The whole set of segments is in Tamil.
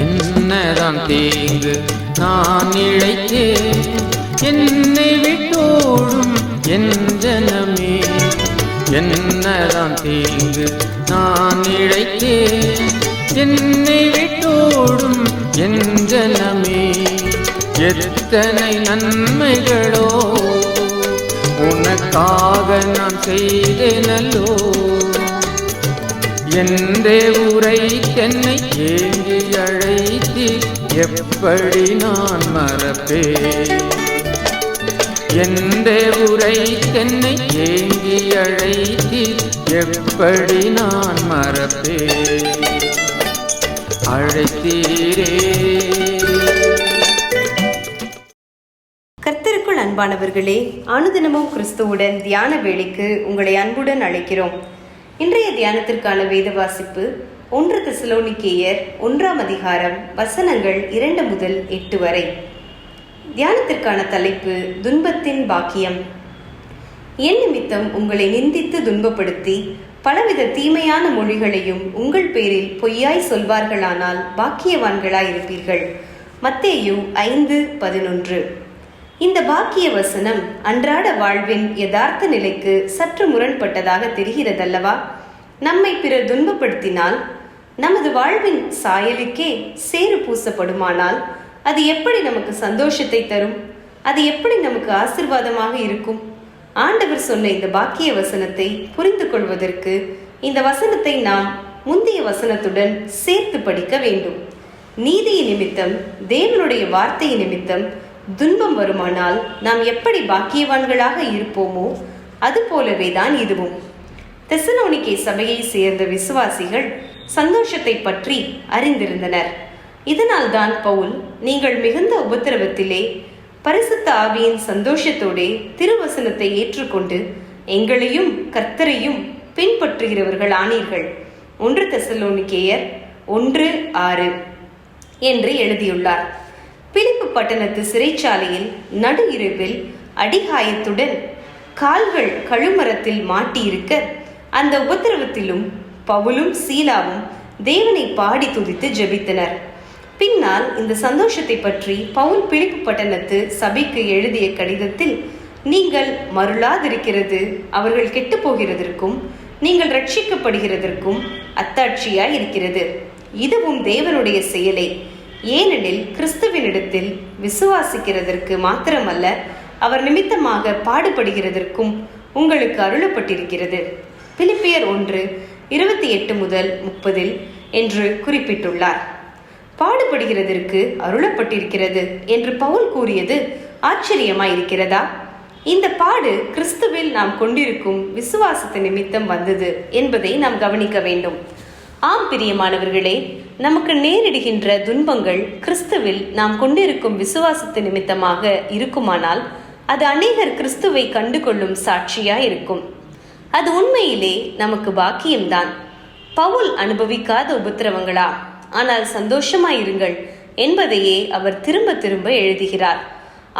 என்னதான் தீங்கு நான் இழைத்தேன், என்னை விட்டோடும் என் ஜனமே. என்னதான் தீங்கு நான் இழைத்தேன், என்னை விட்டோடும் என் ஜனமே. எத்தனை நன்மைகளோ உனக்காக நான் செய்தேனல்லோ. என்றே உரை தென்னை ஏங்கி அழைத்தி எப்படி நான் மறப்பேன். என்றே உரை தென்னை ஏங்கி அழைத்தி எப்படி நான் மறப்பேன். அழைத்தீரே. கர்த்தருக்குள் அன்பானவர்களே, அனுதினமும் கிறிஸ்துவுடன் தியான வேளைக்கு உங்களை அன்புடன் அழைக்கிறோம். இன்றைய தியானத்திற்கான வேத வாசிப்பு 1 தெசலோனிக்கேயர் 1ஆம் அதிகாரம் வசனங்கள் 2 முதல் 8 வரை. தியானத்திற்கான தலைப்பு துன்பத்தின் பாக்கியம். என் நிமித்தம் உங்களை நிந்தித்து துன்பப்படுத்தி பலவித தீமையான மொழிகளையும் உங்கள் பேரில் பொய்யாய் சொல்வார்களானால் பாக்கியவான்களாய் இருப்பீர்கள். மத்தேயு 5:11. இந்த பாக்கிய வசனம் அன்றாட வாழ்வின் யதார்த்த நிலைக்கு சற்று முரண்பட்டதாக தெரிகிறதல்லவா? நம்மை பிறர் துன்பப்படுத்தினால், நமது வாழ்வின் சாயலுக்கே சேறு பூசப்படுமானால் அது எப்படி நமக்கு சந்தோஷத்தை தரும்? அது எப்படி நமக்கு ஆசீர்வாதமாக இருக்கும்? ஆண்டவர் சொன்ன இந்த பாக்கிய வசனத்தை புரிந்து கொள்வதற்கு இந்த வசனத்தை நாம் முந்தைய வசனத்துடன் சேர்த்து படிக்க வேண்டும். நீதியின் நிமித்தம், தேவனுடைய வார்த்தையின் நிமித்தம் துன்பம் வருமானால் நாம் எப்படி பாக்கியவான்களாக இருப்போமோ அது போலவே தான் இதுவும். தெசலோனிக்கே சபையை சேர்ந்த விசுவாசிகள் சந்தோஷத்தை பற்றி அறிந்திருந்தனர். இதனால் தான் பவுல், நீங்கள் மிகுந்த உபத்திரவத்திலே பரிசுத்த ஆவியின் சந்தோஷத்தோடே திருவசனத்தை ஏற்றுக்கொண்டு எங்களையும் கர்த்தரையும் பின்பற்றுகிறவர்கள் ஆனீர்கள், 1 தெசலோனிக்கேயர் 1:6 என்று எழுதியுள்ளார். பிலிப்பு பட்டணத்து சிறைச்சாலையில் நடு இரவில் அடிகாயத்துடன் கால்கள் கழுமரத்தில் மாட்டியிருக்க, அந்த உபத்திரவத்திலும் பவுலும் சீலாவும் தேவனை பாடி துதித்து ஜெபித்தனர். பின்னால் இந்த சந்தோஷத்தை பற்றி பவுல் பிலிப்பு பட்டணத்து சபைக்கு எழுதிய கடிதத்தில், நீங்கள் மருளாதிருக்கிறது அவர்கள் கெட்டு போகிறதற்கும் நீங்கள் ரட்சிக்கப்படுகிறதற்கும் அத்தாட்சியாய் இருக்கிறது. இதுவும் தேவனுடைய செயலே. ஏனெனில் கிறிஸ்துவினிடத்தில் விசுவாசிக்கிறதற்கு மாத்திரமல்ல, அவர் நிமித்தமாக பாடுபடுகிறதற்கும் உங்களுக்கு அருளப்பட்டிருக்கிறது. பிலிப்பியர் 1:28 முதல் 30 என்று குறிப்பிட்டுள்ளார். பாடுபடுகிறதற்கு அருளப்பட்டிருக்கிறது என்று பவுல் கூறியது ஆச்சரியமாயிருக்கிறதா? இந்த பாடு கிறிஸ்துவில் நாம் கொண்டிருக்கும் விசுவாசத்து நிமித்தம் வந்தது என்பதை நாம் கவனிக்க வேண்டும். ஆம் பிரியமானவர்களே, நமக்கு நேரிடுகின்ற துன்பங்கள் கிறிஸ்துவில் நாம் கொண்டிருக்கும் விசுவாசத்து நிமித்தமாக இருக்குமானால் அது அநேகர் கிறிஸ்துவை கண்டு கொள்ளும் சாட்சியா இருக்கும். அது உண்மையிலே நமக்கு பாக்கியம்தான். பவுல் அனுபவிக்காத உபத்திரவங்களா? ஆனால் சந்தோஷமாயிருங்கள் என்பதையே அவர் திரும்ப திரும்ப எழுதுகிறார்.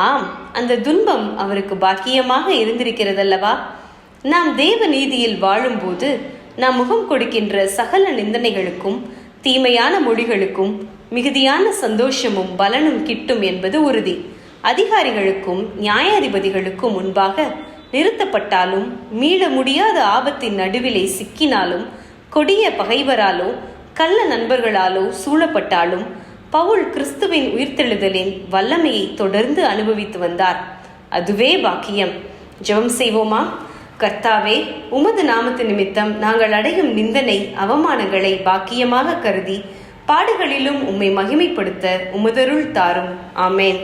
ஆம், அந்த துன்பம் அவருக்கு பாக்கியமாக இருந்திருக்கிறதல்லவா? நாம் தேவ நீதியில் வாழும்போது நாம் முகம் கொடுக்கின்ற சகல நிந்தனைகளுக்கும் தீமையான மொழிகளுக்கும் மிகுதியான சந்தோஷமும் பலனும் கிட்டும் என்பது உறுதி. அதிகாரிகளுக்கும் நியாயாதிபதிகளுக்கும் முன்பாக நிறுத்தப்பட்டாலும், மீள முடியாத ஆபத்தின் நடுவிலே சிக்கினாலும், கொடிய பகைவராலோ கள்ள நண்பர்களாலோ சூழப்பட்டாலும் பவுல் கிறிஸ்துவின் உயிர்த்தெழுதலின் வல்லமையை தொடர்ந்து அனுபவித்து வந்தார். அதுவே பாக்கியம். ஜெபம் செய்வோமா? கர்த்தாவே, உமது நாமத்து நிமித்தம் நாங்கள் அடையும் நிந்தனை அவமானங்களை பாக்கியமாக கருதி பாடுகளிலும் உம்மை மகிமைப்படுத்த உமதருள் தாரும். ஆமேன்.